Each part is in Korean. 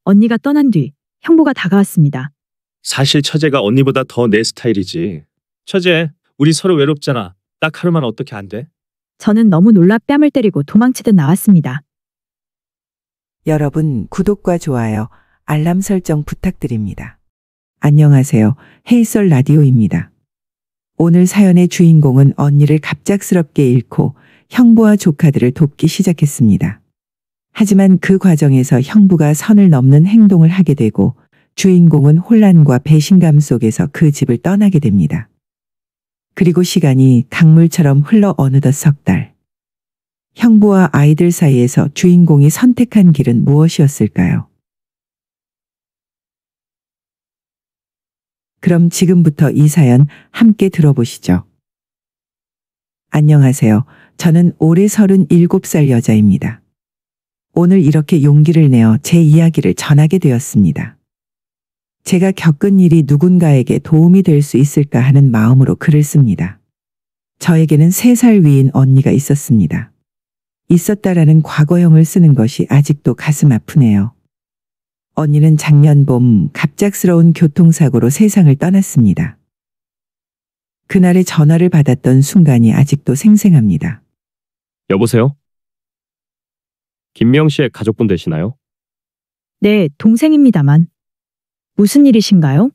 언니가 떠난 뒤 형부가 다가왔습니다. 사실 처제가 언니보다 더 내 스타일이지. 처제, 우리 서로 외롭잖아. 딱 하루만 어떻게 안 돼? 저는 너무 놀라 뺨을 때리고 도망치듯 나왔습니다. 여러분, 구독과 좋아요, 알람 설정 부탁드립니다. 안녕하세요. 헤이솔 라디오입니다. 오늘 사연의 주인공은 언니를 갑작스럽게 잃고 형부와 조카들을 돕기 시작했습니다. 하지만 그 과정에서 형부가 선을 넘는 행동을 하게 되고 주인공은 혼란과 배신감 속에서 그 집을 떠나게 됩니다. 그리고 시간이 강물처럼 흘러 어느덧 석 달. 형부와 아이들 사이에서 주인공이 선택한 길은 무엇이었을까요? 그럼 지금부터 이 사연 함께 들어보시죠. 안녕하세요. 저는 올해 37살 여자입니다. 오늘 이렇게 용기를 내어 제 이야기를 전하게 되었습니다. 제가 겪은 일이 누군가에게 도움이 될 수 있을까 하는 마음으로 글을 씁니다. 저에게는 3살 위인 언니가 있었습니다. 있었다라는 과거형을 쓰는 것이 아직도 가슴 아프네요. 언니는 작년 봄 갑작스러운 교통사고로 세상을 떠났습니다. 그날의 전화를 받았던 순간이 아직도 생생합니다. 여보세요? 김명 씨의 가족분 되시나요? 네, 동생입니다만. 무슨 일이신가요?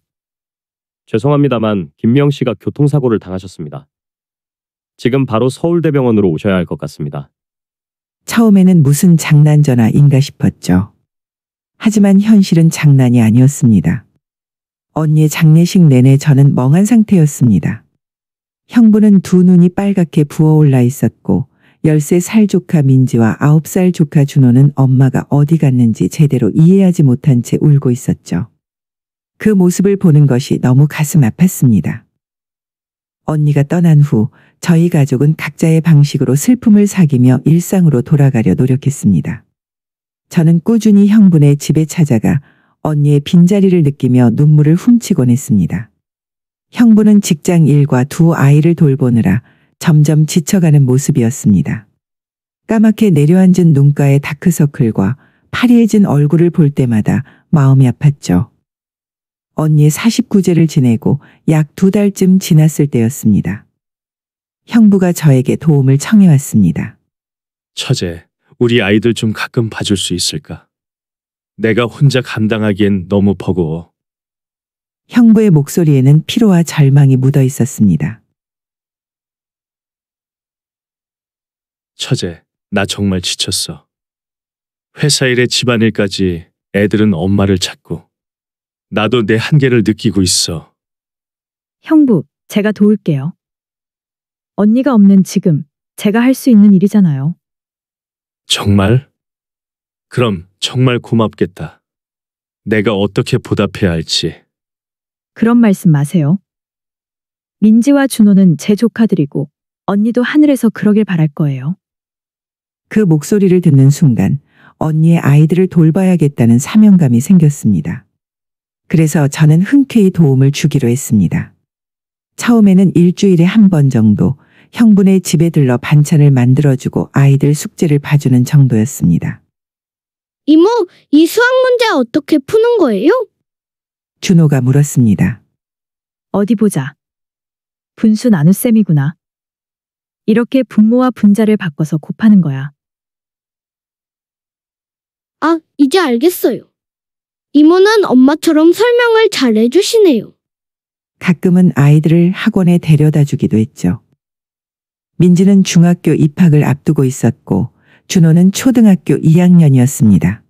죄송합니다만 김명 씨가 교통사고를 당하셨습니다. 지금 바로 서울대병원으로 오셔야 할 것 같습니다. 처음에는 무슨 장난 전화인가 싶었죠. 하지만 현실은 장난이 아니었습니다. 언니의 장례식 내내 저는 멍한 상태였습니다. 형부는 두 눈이 빨갛게 부어올라 있었고 13살 조카 민지와 9살 조카 준호는 엄마가 어디 갔는지 제대로 이해하지 못한 채 울고 있었죠. 그 모습을 보는 것이 너무 가슴 아팠습니다. 언니가 떠난 후 저희 가족은 각자의 방식으로 슬픔을 사귀며 일상으로 돌아가려 노력했습니다. 저는 꾸준히 형부네 집에 찾아가 언니의 빈자리를 느끼며 눈물을 훔치곤 했습니다. 형부는 직장 일과 두 아이를 돌보느라 점점 지쳐가는 모습이었습니다. 까맣게 내려앉은 눈가의 다크서클과 파리해진 얼굴을 볼 때마다 마음이 아팠죠. 언니의 49제를 지내고 약 2달쯤 지났을 때였습니다. 형부가 저에게 도움을 청해왔습니다. 처제, 우리 아이들 좀 가끔 봐줄 수 있을까? 내가 혼자 감당하기엔 너무 버거워. 형부의 목소리에는 피로와 절망이 묻어 있었습니다. 처제, 나 정말 지쳤어. 회사 일에 집안일까지 애들은 엄마를 찾고 나도 내 한계를 느끼고 있어. 형부, 제가 도울게요. 언니가 없는 지금 제가 할 수 있는 일이잖아요. 정말? 그럼 정말 고맙겠다. 내가 어떻게 보답해야 할지. 그런 말씀 마세요. 민지와 준호는 제 조카들이고 언니도 하늘에서 그러길 바랄 거예요. 그 목소리를 듣는 순간 언니의 아이들을 돌봐야겠다는 사명감이 생겼습니다. 그래서 저는 흔쾌히 도움을 주기로 했습니다. 처음에는 일주일에 한 번 정도 형부네 집에 들러 반찬을 만들어주고 아이들 숙제를 봐주는 정도였습니다. 이모, 이 수학 문제 어떻게 푸는 거예요? 준호가 물었습니다. 어디 보자. 분수 나눗셈이구나. 이렇게 분모와 분자를 바꿔서 곱하는 거야. 아, 이제 알겠어요. 이모는 엄마처럼 설명을 잘 해주시네요. 가끔은 아이들을 학원에 데려다 주기도 했죠. 민지는 중학교 입학을 앞두고 있었고 준호는 초등학교 2학년이었습니다.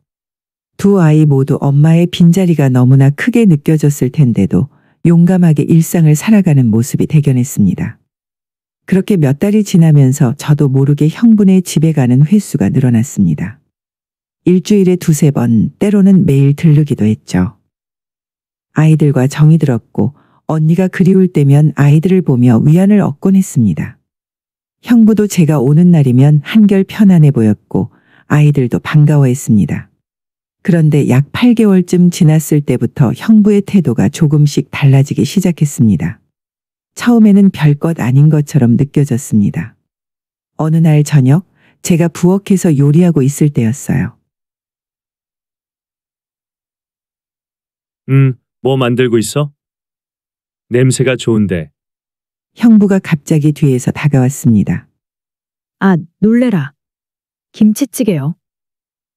두 아이 모두 엄마의 빈자리가 너무나 크게 느껴졌을 텐데도 용감하게 일상을 살아가는 모습이 대견했습니다. 그렇게 몇 달이 지나면서 저도 모르게 형부네 집에 가는 횟수가 늘어났습니다. 일주일에 2~3번, 때로는 매일 들르기도 했죠. 아이들과 정이 들었고 언니가 그리울 때면 아이들을 보며 위안을 얻곤 했습니다. 형부도 제가 오는 날이면 한결 편안해 보였고 아이들도 반가워했습니다. 그런데 약 8개월쯤 지났을 때부터 형부의 태도가 조금씩 달라지기 시작했습니다. 처음에는 별것 아닌 것처럼 느껴졌습니다. 어느 날 저녁 제가 부엌에서 요리하고 있을 때였어요. 뭐 만들고 있어? 냄새가 좋은데. 형부가 갑자기 뒤에서 다가왔습니다. 아, 놀래라. 김치찌개요.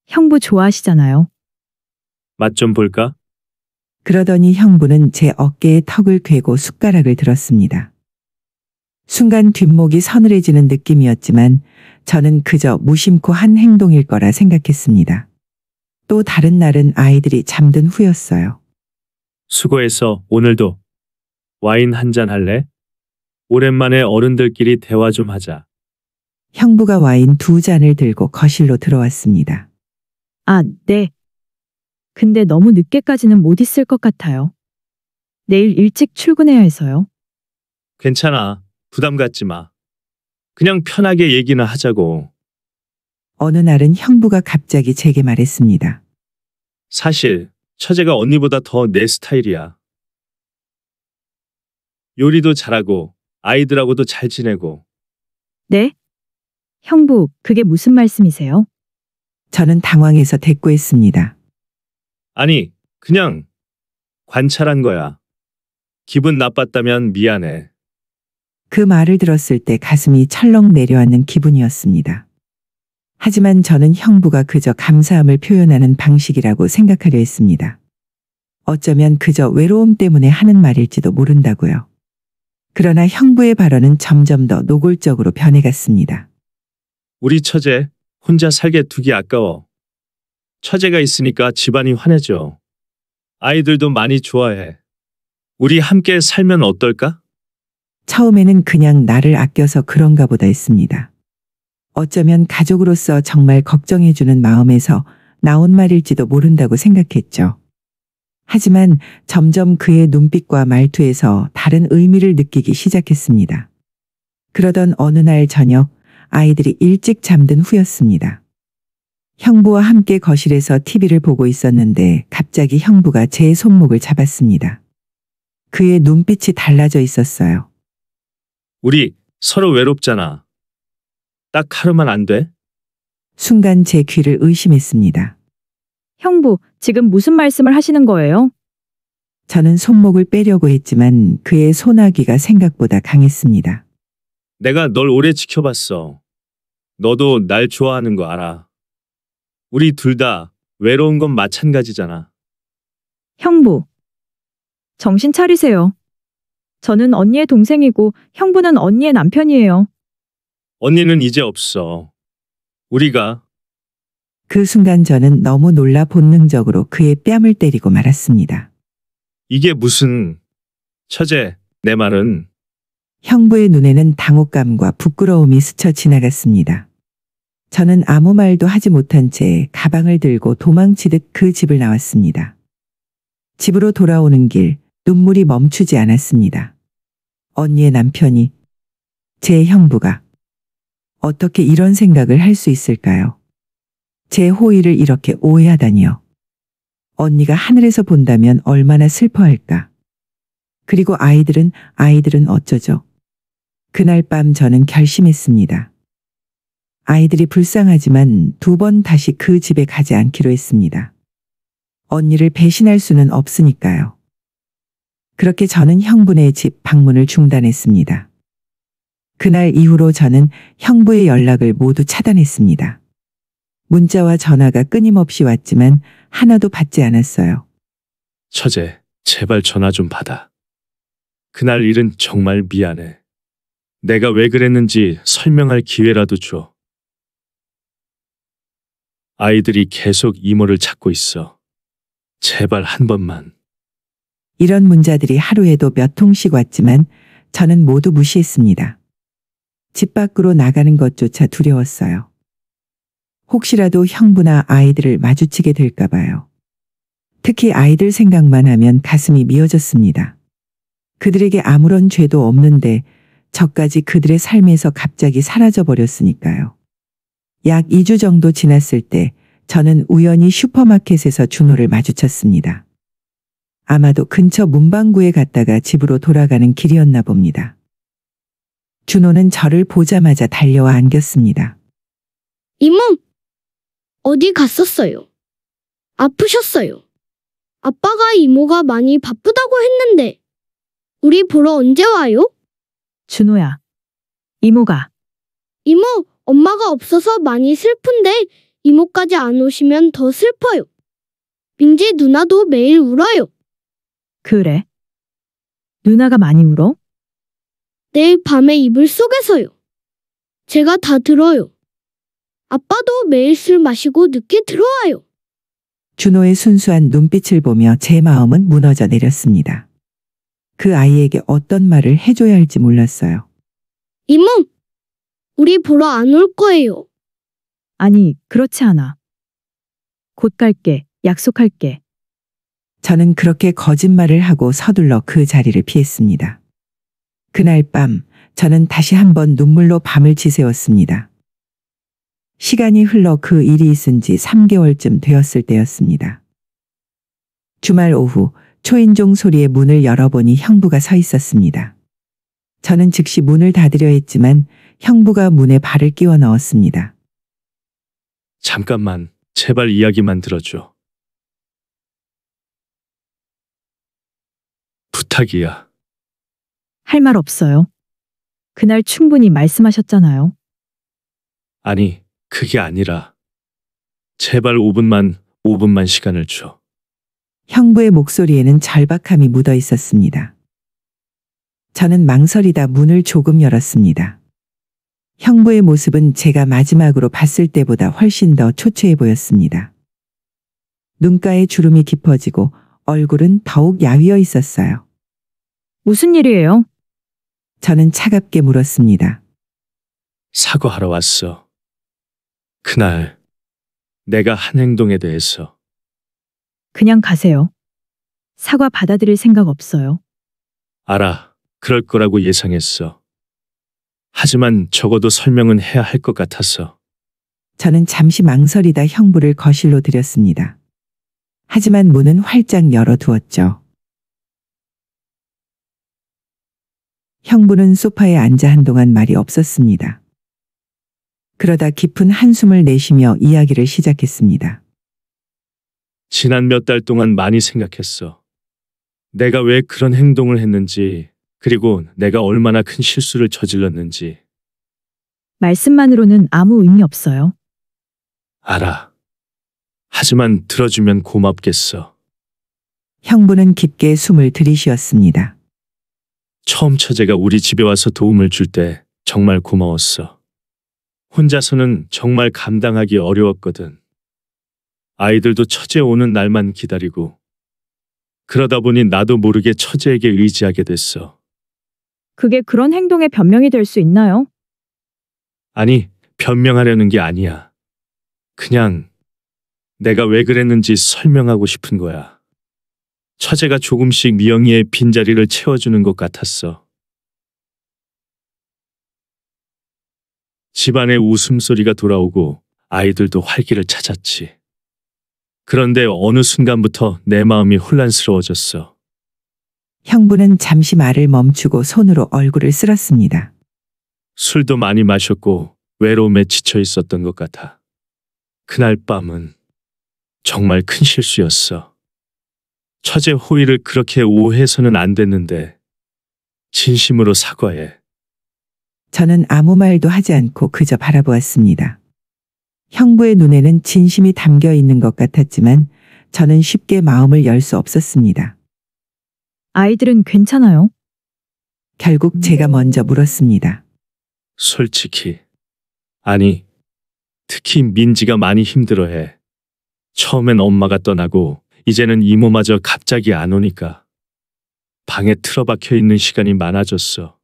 형부 좋아하시잖아요. 맛 좀 볼까? 그러더니 형부는 제 어깨에 턱을 괴고 숟가락을 들었습니다. 순간 뒷목이 서늘해지는 느낌이었지만 저는 그저 무심코 한 행동일 거라 생각했습니다. 또 다른 날은 아이들이 잠든 후였어요. 수고했어. 오늘도 와인 한 잔 할래? 오랜만에 어른들끼리 대화 좀 하자. 형부가 와인 2잔을 들고 거실로 들어왔습니다. 아, 네. 근데 너무 늦게까지는 못 있을 것 같아요. 내일 일찍 출근해야 해서요. 괜찮아. 부담 갖지 마. 그냥 편하게 얘기나 하자고. 어느 날은 형부가 갑자기 제게 말했습니다. 사실 처제가 언니보다 더 내 스타일이야. 요리도 잘하고 아이들하고도 잘 지내고. 네? 형부, 그게 무슨 말씀이세요? 저는 당황해서 대꾸했습니다. 아니, 그냥 관찰한 거야. 기분 나빴다면 미안해. 그 말을 들었을 때 가슴이 철렁 내려앉는 기분이었습니다. 하지만 저는 형부가 그저 감사함을 표현하는 방식이라고 생각하려 했습니다. 어쩌면 그저 외로움 때문에 하는 말일지도 모른다고요. 그러나 형부의 발언은 점점 더 노골적으로 변해갔습니다. 우리 처제 혼자 살게 두기 아까워. 처제가 있으니까 집안이 환해져. 아이들도 많이 좋아해. 우리 함께 살면 어떨까? 처음에는 그냥 나를 아껴서 그런가 보다 했습니다. 어쩌면 가족으로서 정말 걱정해주는 마음에서 나온 말일지도 모른다고 생각했죠. 하지만 점점 그의 눈빛과 말투에서 다른 의미를 느끼기 시작했습니다. 그러던 어느 날 저녁 아이들이 일찍 잠든 후였습니다. 형부와 함께 거실에서 TV를 보고 있었는데 갑자기 형부가 제 손목을 잡았습니다. 그의 눈빛이 달라져 있었어요. 우리 서로 외롭잖아. 딱 하루만 안 돼? 순간 제 귀를 의심했습니다. 형부, 지금 무슨 말씀을 하시는 거예요? 저는 손목을 빼려고 했지만 그의 소나기가 생각보다 강했습니다. 내가 널 오래 지켜봤어. 너도 날 좋아하는 거 알아. 우리 둘 다 외로운 건 마찬가지잖아. 형부. 정신 차리세요. 저는 언니의 동생이고 형부는 언니의 남편이에요. 언니는 이제 없어. 우리가 그 순간 저는 너무 놀라 본능적으로 그의 뺨을 때리고 말았습니다. 이게 무슨 처제, 내 말은 형부의 눈에는 당혹감과 부끄러움이 스쳐 지나갔습니다. 저는 아무 말도 하지 못한 채 가방을 들고 도망치듯 그 집을 나왔습니다. 집으로 돌아오는 길 눈물이 멈추지 않았습니다. 언니의 남편이, 제 형부가 어떻게 이런 생각을 할 수 있을까요? 제 호의를 이렇게 오해하다니요. 언니가 하늘에서 본다면 얼마나 슬퍼할까. 그리고 아이들은 어쩌죠? 그날 밤 저는 결심했습니다. 아이들이 불쌍하지만 2번 다시 그 집에 가지 않기로 했습니다. 언니를 배신할 수는 없으니까요. 그렇게 저는 형부네 집 방문을 중단했습니다. 그날 이후로 저는 형부의 연락을 모두 차단했습니다. 문자와 전화가 끊임없이 왔지만 하나도 받지 않았어요. 처제, 제발 전화 좀 받아. 그날 일은 정말 미안해. 내가 왜 그랬는지 설명할 기회라도 줘. 아이들이 계속 이모를 찾고 있어. 제발 한 번만. 이런 문자들이 하루에도 몇 통씩 왔지만 저는 모두 무시했습니다. 집 밖으로 나가는 것조차 두려웠어요. 혹시라도 형부나 아이들을 마주치게 될까 봐요. 특히 아이들 생각만 하면 가슴이 미어졌습니다. 그들에게 아무런 죄도 없는데 저까지 그들의 삶에서 갑자기 사라져 버렸으니까요. 약 2주 정도 지났을 때 저는 우연히 슈퍼마켓에서 준호를 마주쳤습니다. 아마도 근처 문방구에 갔다가 집으로 돌아가는 길이었나 봅니다. 준호는 저를 보자마자 달려와 안겼습니다. 이모, 어디 갔었어요? 아프셨어요? 아빠가 이모가 많이 바쁘다고 했는데. 우리 보러 언제 와요? 준호야. 이모가. 이모, 엄마가 없어서 많이 슬픈데 이모까지 안 오시면 더 슬퍼요. 민지 누나도 매일 울어요. 그래. 누나가 많이 울어? 내일 밤에 이불 속에서요. 제가 다 들어요. 아빠도 매일 술 마시고 늦게 들어와요. 준호의 순수한 눈빛을 보며 제 마음은 무너져 내렸습니다. 그 아이에게 어떤 말을 해줘야 할지 몰랐어요. 이모, 우리 보러 안 올 거예요. 아니, 그렇지 않아. 곧 갈게. 약속할게. 저는 그렇게 거짓말을 하고 서둘러 그 자리를 피했습니다. 그날 밤 저는 다시 한번 눈물로 밤을 지새웠습니다. 시간이 흘러 그 일이 있은 지 3개월쯤 되었을 때였습니다. 주말 오후 초인종 소리에 문을 열어보니 형부가 서 있었습니다. 저는 즉시 문을 닫으려 했지만 형부가 문에 발을 끼워 넣었습니다. 잠깐만, 제발 이야기만 들어줘. 부탁이야. 할 말 없어요. 그날 충분히 말씀하셨잖아요. 아니, 그게 아니라. 제발 5분만 시간을 줘. 형부의 목소리에는 절박함이 묻어 있었습니다. 저는 망설이다 문을 조금 열었습니다. 형부의 모습은 제가 마지막으로 봤을 때보다 훨씬 더 초췌해 보였습니다. 눈가에 주름이 깊어지고 얼굴은 더욱 야위어 있었어요. 무슨 일이에요? 저는 차갑게 물었습니다. 사과하러 왔어. 그날 내가 한 행동에 대해서. 그냥 가세요. 사과 받아들일 생각 없어요. 알아. 그럴 거라고 예상했어. 하지만 적어도 설명은 해야 할 것 같아서. 저는 잠시 망설이다 형부를 거실로 들였습니다. 하지만 문은 활짝 열어두었죠. 형부는 소파에 앉아 한동안 말이 없었습니다. 그러다 깊은 한숨을 내쉬며 이야기를 시작했습니다. 지난 몇 달 동안 많이 생각했어. 내가 왜 그런 행동을 했는지, 그리고 내가 얼마나 큰 실수를 저질렀는지. 말씀만으로는 아무 의미 없어요. 알아. 하지만 들어주면 고맙겠어. 형부는 깊게 숨을 들이쉬었습니다. 처음 처제가 우리 집에 와서 도움을 줄 때 정말 고마웠어. 혼자서는 정말 감당하기 어려웠거든. 아이들도 처제 오는 날만 기다리고. 그러다 보니 나도 모르게 처제에게 의지하게 됐어. 그게 그런 행동의 변명이 될 수 있나요? 아니, 변명하려는 게 아니야. 그냥 내가 왜 그랬는지 설명하고 싶은 거야. 처제가 조금씩 미영이의 빈자리를 채워주는 것 같았어. 집안에 웃음소리가 돌아오고 아이들도 활기를 찾았지. 그런데 어느 순간부터 내 마음이 혼란스러워졌어. 형부는 잠시 말을 멈추고 손으로 얼굴을 쓸었습니다. 술도 많이 마셨고 외로움에 지쳐 있었던 것 같아. 그날 밤은 정말 큰 실수였어. 처제 호의를 그렇게 오해해서는 안 됐는데 진심으로 사과해. 저는 아무 말도 하지 않고 그저 바라보았습니다. 형부의 눈에는 진심이 담겨 있는 것 같았지만 저는 쉽게 마음을 열 수 없었습니다. 아이들은 괜찮아요? 결국 제가 먼저 물었습니다. 솔직히. 아니, 특히 민지가 많이 힘들어해. 처음엔 엄마가 떠나고 이제는 이모마저 갑자기 안 오니까 방에 틀어박혀 있는 시간이 많아졌어.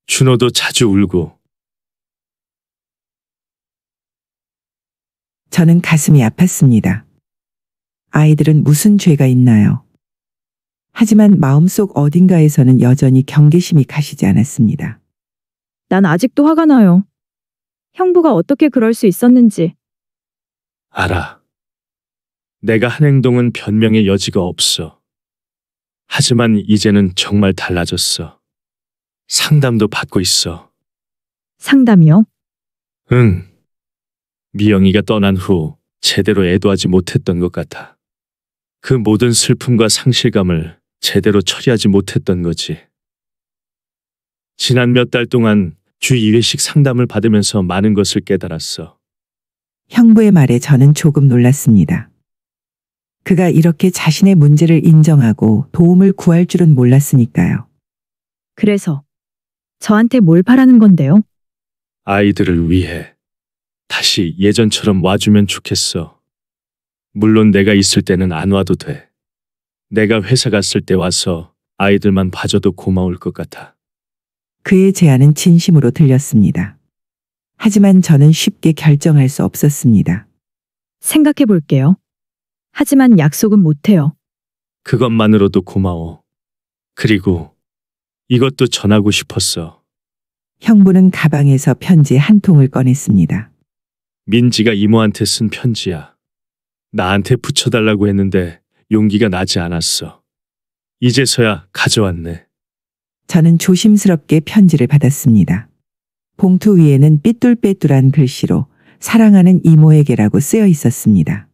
준호도 자주 울고. 저는 가슴이 아팠습니다. 아이들은 무슨 죄가 있나요? 하지만 마음속 어딘가에서는 여전히 경계심이 가시지 않았습니다. 난 아직도 화가 나요. 형부가 어떻게 그럴 수 있었는지. 알아. 내가 한 행동은 변명의 여지가 없어. 하지만 이제는 정말 달라졌어. 상담도 받고 있어. 상담이요? 응. 미영이가 떠난 후 제대로 애도하지 못했던 것 같아. 그 모든 슬픔과 상실감을 제대로 처리하지 못했던 거지. 지난 몇 달 동안 주 2회씩 상담을 받으면서 많은 것을 깨달았어. 형부의 말에 저는 조금 놀랐습니다. 그가 이렇게 자신의 문제를 인정하고 도움을 구할 줄은 몰랐으니까요. 그래서 저한테 뭘 바라는 건데요? 아이들을 위해 다시 예전처럼 와주면 좋겠어. 물론 내가 있을 때는 안 와도 돼. 내가 회사 갔을 때 와서 아이들만 봐줘도 고마울 것 같아. 그의 제안은 진심으로 들렸습니다. 하지만 저는 쉽게 결정할 수 없었습니다. 생각해 볼게요. 하지만 약속은 못해요. 그것만으로도 고마워. 그리고 이것도 전하고 싶었어. 형부는 가방에서 편지 한 통을 꺼냈습니다. 민지가 이모한테 쓴 편지야. 나한테 붙여달라고 했는데 용기가 나지 않았어. 이제서야 가져왔네. 저는 조심스럽게 편지를 받았습니다. 봉투 위에는 삐뚤빼뚤한 글씨로 사랑하는 이모에게라고 쓰여 있었습니다.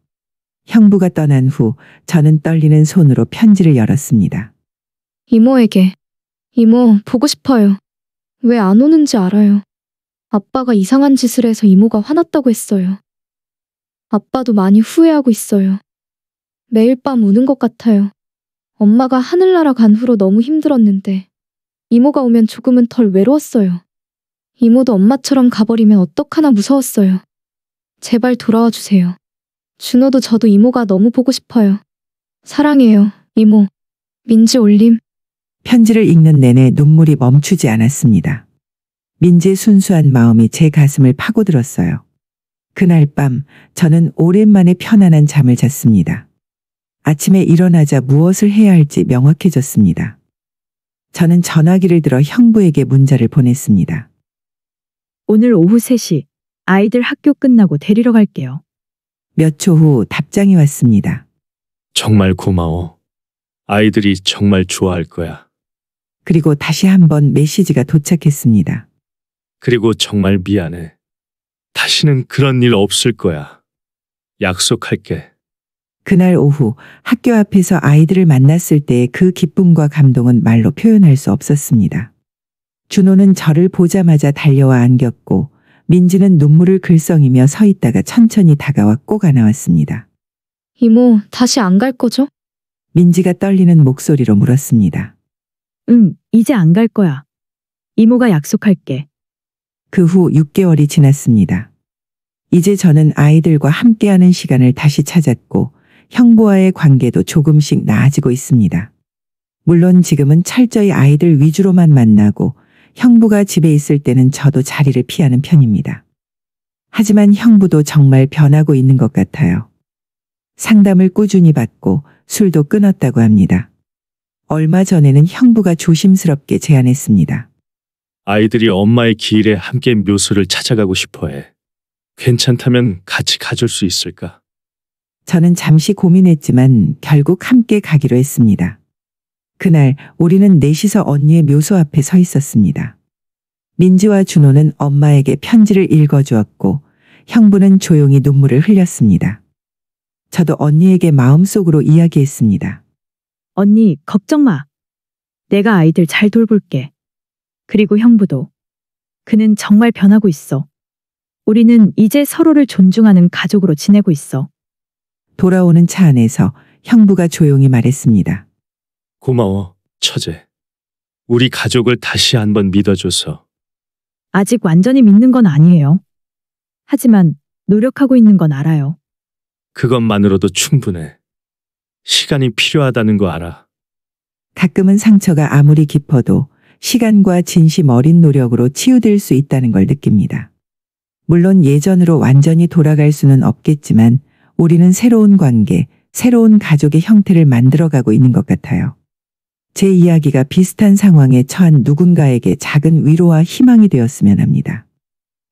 형부가 떠난 후 저는 떨리는 손으로 편지를 열었습니다. 이모에게. 이모, 보고 싶어요. 왜 안 오는지 알아요. 아빠가 이상한 짓을 해서 이모가 화났다고 했어요. 아빠도 많이 후회하고 있어요. 매일 밤 우는 것 같아요. 엄마가 하늘나라 간 후로 너무 힘들었는데 이모가 오면 조금은 덜 외로웠어요. 이모도 엄마처럼 가버리면 어떡하나 무서웠어요. 제발 돌아와 주세요. 준호도 저도 이모가 너무 보고 싶어요. 사랑해요, 이모. 민지 올림. 편지를 읽는 내내 눈물이 멈추지 않았습니다. 민지의 순수한 마음이 제 가슴을 파고들었어요. 그날 밤 저는 오랜만에 편안한 잠을 잤습니다. 아침에 일어나자 무엇을 해야 할지 명확해졌습니다. 저는 전화기를 들어 형부에게 문자를 보냈습니다. 오늘 오후 3시 아이들 학교 끝나고 데리러 갈게요. 몇 초 후 답장이 왔습니다. 정말 고마워. 아이들이 정말 좋아할 거야. 그리고 다시 한번 메시지가 도착했습니다. 그리고 정말 미안해. 다시는 그런 일 없을 거야. 약속할게. 그날 오후 학교 앞에서 아이들을 만났을 때의 그 기쁨과 감동은 말로 표현할 수 없었습니다. 준호는 저를 보자마자 달려와 안겼고 민지는 눈물을 글썽이며 서 있다가 천천히 다가와 꼭 안아왔습니다. 이모, 다시 안 갈 거죠? 민지가 떨리는 목소리로 물었습니다. 응, 이제 안 갈 거야. 이모가 약속할게. 그 후 6개월이 지났습니다. 이제 저는 아이들과 함께하는 시간을 다시 찾았고 형부와의 관계도 조금씩 나아지고 있습니다. 물론 지금은 철저히 아이들 위주로만 만나고 형부가 집에 있을 때는 저도 자리를 피하는 편입니다. 하지만 형부도 정말 변하고 있는 것 같아요. 상담을 꾸준히 받고 술도 끊었다고 합니다. 얼마 전에는 형부가 조심스럽게 제안했습니다. 아이들이 엄마의 기일에 함께 묘소를 찾아가고 싶어 해. 괜찮다면 같이 가줄 수 있을까? 저는 잠시 고민했지만 결국 함께 가기로 했습니다. 그날 우리는 넷이서 언니의 묘소 앞에 서 있었습니다. 민지와 준호는 엄마에게 편지를 읽어주었고 형부는 조용히 눈물을 흘렸습니다. 저도 언니에게 마음속으로 이야기했습니다. 언니, 걱정 마. 내가 아이들 잘 돌볼게. 그리고 형부도. 그는 정말 변하고 있어. 우리는 이제 서로를 존중하는 가족으로 지내고 있어. 돌아오는 차 안에서 형부가 조용히 말했습니다. 고마워, 처제. 우리 가족을 다시 한번 믿어줘서. 아직 완전히 믿는 건 아니에요. 하지만 노력하고 있는 건 알아요. 그것만으로도 충분해. 시간이 필요하다는 거 알아. 가끔은 상처가 아무리 깊어도 시간과 진심 어린 노력으로 치유될 수 있다는 걸 느낍니다. 물론 예전으로 완전히 돌아갈 수는 없겠지만 우리는 새로운 관계, 새로운 가족의 형태를 만들어가고 있는 것 같아요. 제 이야기가 비슷한 상황에 처한 누군가에게 작은 위로와 희망이 되었으면 합니다.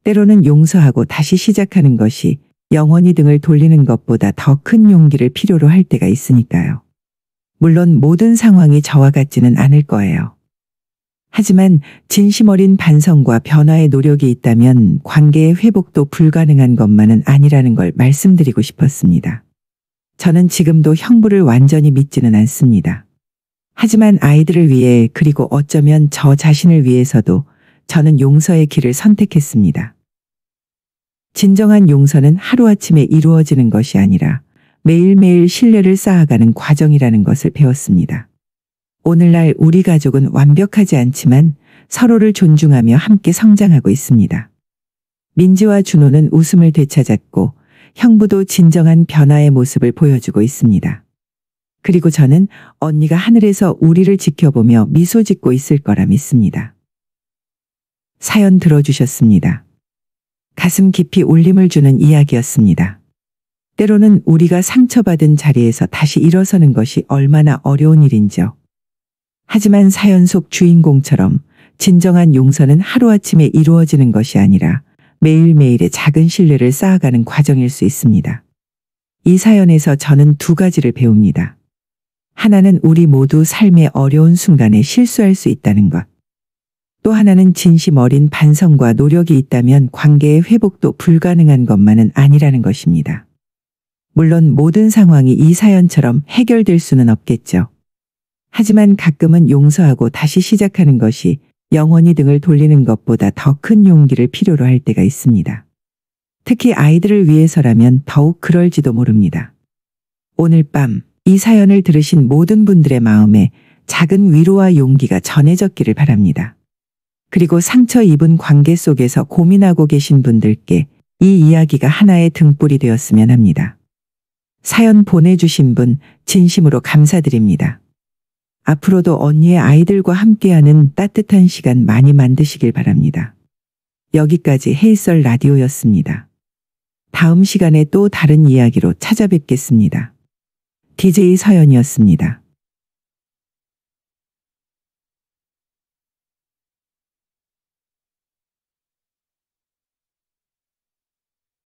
때로는 용서하고 다시 시작하는 것이 영원히 등을 돌리는 것보다 더 큰 용기를 필요로 할 때가 있으니까요. 물론 모든 상황이 저와 같지는 않을 거예요. 하지만 진심 어린 반성과 변화의 노력이 있다면 관계의 회복도 불가능한 것만은 아니라는 걸 말씀드리고 싶었습니다. 저는 지금도 형부를 완전히 믿지는 않습니다. 하지만 아이들을 위해 그리고 어쩌면 저 자신을 위해서도 저는 용서의 길을 선택했습니다. 진정한 용서는 하루아침에 이루어지는 것이 아니라 매일매일 신뢰를 쌓아가는 과정이라는 것을 배웠습니다. 오늘날 우리 가족은 완벽하지 않지만 서로를 존중하며 함께 성장하고 있습니다. 민지와 준호는 웃음을 되찾았고 형부도 진정한 변화의 모습을 보여주고 있습니다. 그리고 저는 언니가 하늘에서 우리를 지켜보며 미소 짓고 있을 거라 믿습니다. 사연 들어주셨습니다. 가슴 깊이 울림을 주는 이야기였습니다. 때로는 우리가 상처받은 자리에서 다시 일어서는 것이 얼마나 어려운 일인지요. 하지만 사연 속 주인공처럼 진정한 용서는 하루아침에 이루어지는 것이 아니라 매일매일의 작은 신뢰를 쌓아가는 과정일 수 있습니다. 이 사연에서 저는 두 가지를 배웁니다. 하나는 우리 모두 삶의 어려운 순간에 실수할 수 있다는 것. 또 하나는 진심 어린 반성과 노력이 있다면 관계의 회복도 불가능한 것만은 아니라는 것입니다. 물론 모든 상황이 이 사연처럼 해결될 수는 없겠죠. 하지만 가끔은 용서하고 다시 시작하는 것이 영원히 등을 돌리는 것보다 더 큰 용기를 필요로 할 때가 있습니다. 특히 아이들을 위해서라면 더욱 그럴지도 모릅니다. 오늘 밤 이 사연을 들으신 모든 분들의 마음에 작은 위로와 용기가 전해졌기를 바랍니다. 그리고 상처 입은 관계 속에서 고민하고 계신 분들께 이 이야기가 하나의 등불이 되었으면 합니다. 사연 보내주신 분 진심으로 감사드립니다. 앞으로도 언니의 아이들과 함께하는 따뜻한 시간 많이 만드시길 바랍니다. 여기까지 헤이썰 라디오였습니다. 다음 시간에 또 다른 이야기로 찾아뵙겠습니다. DJ 서연이었습니다.